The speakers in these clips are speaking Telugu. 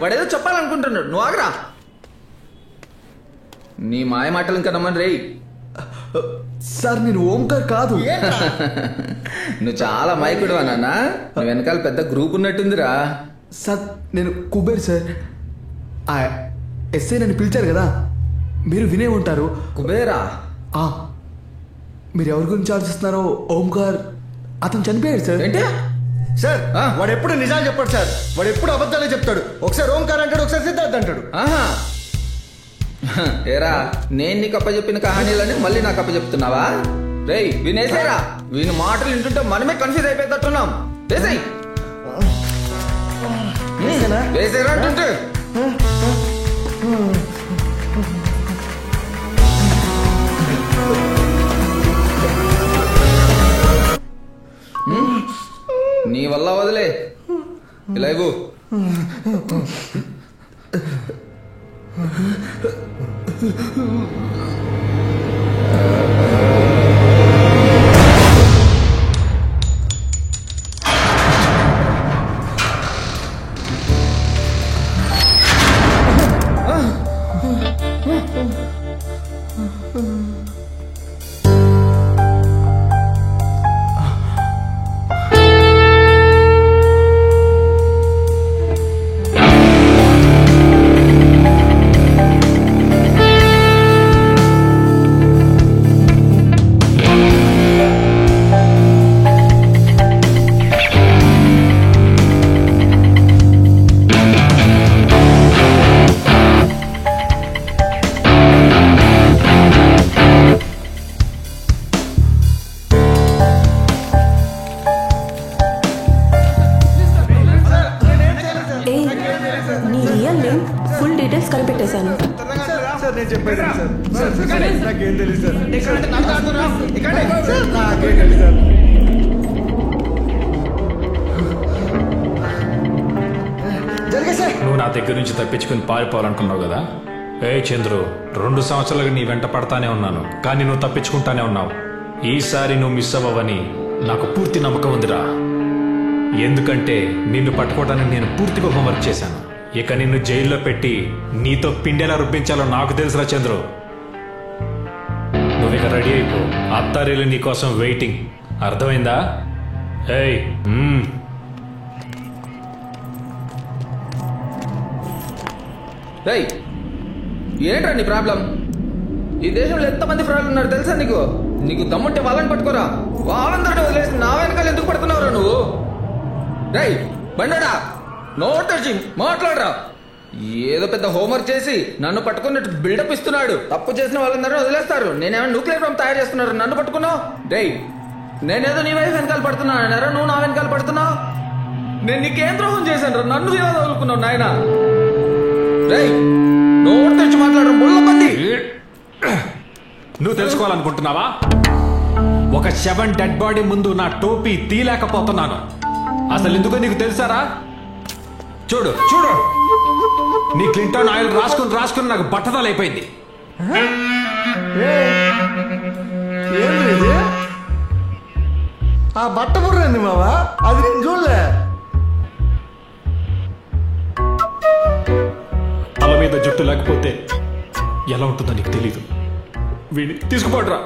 వాడేదో చెప్పాలనుకుంటున్నాడు, నువ్వు ఆగరా. నీ మాయ మాటలు ఇంకా నమ్మని రేయ్. సార్ నేను ఓంకార్ కాదు. నువ్వు చాలా మైకుడు అన్నా. నువ్వు వెనకాల పెద్ద గ్రూప్ ఉన్నట్టుందిరా. సార్ నేను కుబేర్ సార్. ఎస్ఐ నన్ను పిలిచారు కదా, మీరు వినే ఉంటారు. కుబేరా? మీరు ఎవరి గురించి ఆలోచిస్తున్నారో. ఓంకార్ అతను చనిపోయాడు సార్. ఏంటి సార్? వాడు ఎప్పుడు నిజాలు చెప్పాడు సార్, వాడు ఎప్పుడు అబద్ధాలే చెప్తాడు. ఒకసారి ఓంకార్ అంటాడు, ఒకసారి సిద్ధార్థ్ అంటాడు. ఏరా, నేను నీకు అప్పచెప్పిన కహానీలని మళ్ళీ నాకు అప్పచెప్తున్నావా? రేయ్ వినేసేరా, వీని మాటలు వింటుంటే మనమే కన్ఫ్యూజ్ అయిపోయేటట్టున్నాం. వేసేయ్, వేసేరా అంటుంటే. నీ వల్ల వదిలే ఇలా ఇవ్వు. నువ్వు నా దగ్గర నుంచి తప్పించుకుని పారిపోవాలనుకున్నావు కదా. చంద్రు, 2 సంవత్సరాలుగా నీ వెంట పడతానే ఉన్నాను, కానీ నువ్వు తప్పించుకుంటానే ఉన్నావు. ఈసారి నువ్వు మిస్ అవ్వవని నాకు పూర్తి నమ్మకం ఉందిరా. ఎందుకంటే నిన్ను పట్టుకోవడానికి నేను పూర్తిగా హోంవర్క్ చేశాను. ఇక నిన్ను జైల్లో పెట్టి నీతో పిండేలా రుబ్బించాలో నాకు తెలుసురా చంద్రు. నువ్వు ఇక రెడీ అయిపో, అత్తారేలు నీకోసం వెయిటింగ్. అర్థమైందా? ఏంట్రా నీ ప్రాబ్లం? ఈ దేశంలో ఎంతమంది ఫ్రాడ్లు ఉన్నారు తెలుసా నీకు? నీకు దమ్ముంటే వాళ్ళని పట్టుకోరా, వాళ్ళందరినీ వదిలేసి నా వెనకాల ఎందుకు పడుతున్నావురా నువ్వు? రేయ్ బండడా, నోట్ తెరిచి మాట్లాడరా. ఏదో పెద్ద హోంవర్క్ చేసి నన్ను పట్టుకున్నట్టు బిల్డప్ ఇస్తున్నాడు. తప్పు చేసిన వాళ్ళందరినీ వదిలేస్తారు. నేనేమైనా న్యూక్లియర్ బాంబ్ తయారు చేస్తున్నారు, నన్ను పట్టుకున్నావు. రేయ్ నేనేదో నీ వైఫ్ వెనకాల పడుతున్నాను, నువ్వు నా వెనకాల పడుతున్నావు. నేను నీకేం ద్రోహం చేశాను రా, నన్ను వివాదం వదులుకున్నావు నాయన. రేయ్ నోట్ తెరిచి మాట్లాడరు ముళ్ళపంది. నువ్వు తెలుసుకోవాలనుకుంటున్నావా? ఒక 7 డెడ్ బాడీ ముందు నా టోపీ తీయలేకపోతున్నాను. అసలు ఎందుకో నీకు తెలుసారా? చూడు చూడు, నీ క్లింటన్ ఆయిల్ రాసుకుని రాసుకుని నాకు బట్టతలు అయిపోయింది. ఏంది ఆ బట్ట బుర్రండి మావా? అది నేను చూడలే. తల మీద జుట్టు లేకపోతే ఎలా ఉంటుందో నీకు తెలీదు. వీడిని తీసుకుపోడ్రా.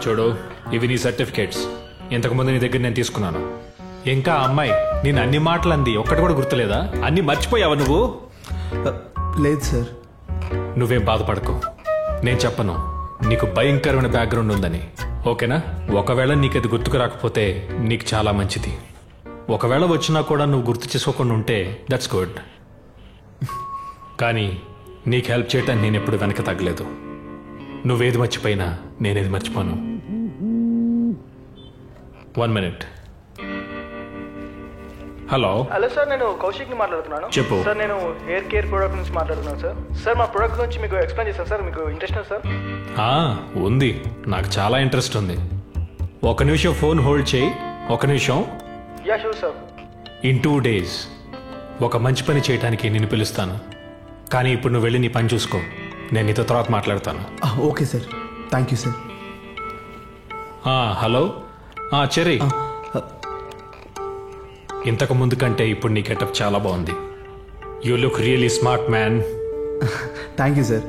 చూడు, ఇవి నీ సర్టిఫికేట్స్. ఇంతకుముందు నీ దగ్గర నేను తీసుకున్నాను. ఇంకా అమ్మాయి నేను అన్ని మాటలు అంది, ఒక్కటి కూడా గుర్తులేదా? అన్ని మర్చిపోయావా నువ్వు? లేదు సార్. నువ్వేం బాధపడకు, నేను చెప్పను నీకు భయంకరమైన బ్యాక్గ్రౌండ్ ఉందని. ఓకేనా? ఒకవేళ నీకు అది గుర్తుకు రాకపోతే నీకు చాలా మంచిది. ఒకవేళ వచ్చినా కూడా నువ్వు గుర్తు చేసుకోకుండా ఉంటే దట్స్ గుడ్. కానీ నీకు హెల్ప్ చేయటానికి నేను ఎప్పుడు వెనక తగ్గలేదు. నువ్వేది మర్చిపోయినా నేనేది మర్చిపోను. 1 minute. హలో హలో సార్, నేను కౌశిక్ని మాట్లాడుతున్నాను. చెప్పు సార్, నేను హెయిర్ కేర్ ప్రోడక్ట్ నుంచి మాట్లాడుతున్నాను సార్. సార్ మా ప్రోడక్ట్ గురించి మీకు ఎక్స్ప్లెయిన్ చేశాను సార్, మీకు ఇంట్రెస్ట్ సార్? ఉంది, నాకు చాలా ఇంట్రెస్ట్ ఉంది. 1 నిమిషం ఫోన్ హోల్డ్ చేయి. 1 నిమిషం. Yeah sure sir. In 2 days ఒక మంచి పని చేయడానికి నిన్ను పిలుస్తాను, కానీ ఇప్పుడు నువ్వు వెళ్ళి నీ పని చూసుకో. నేను నీతో తర్వాత మాట్లాడతాను. Okay sir, thank you sir. Hello cherry, ఇంతకు ముందు కంటే ఇప్పుడు నీ గెటప్ చాలా బాగుంది. You look really smart man. Thank you sir.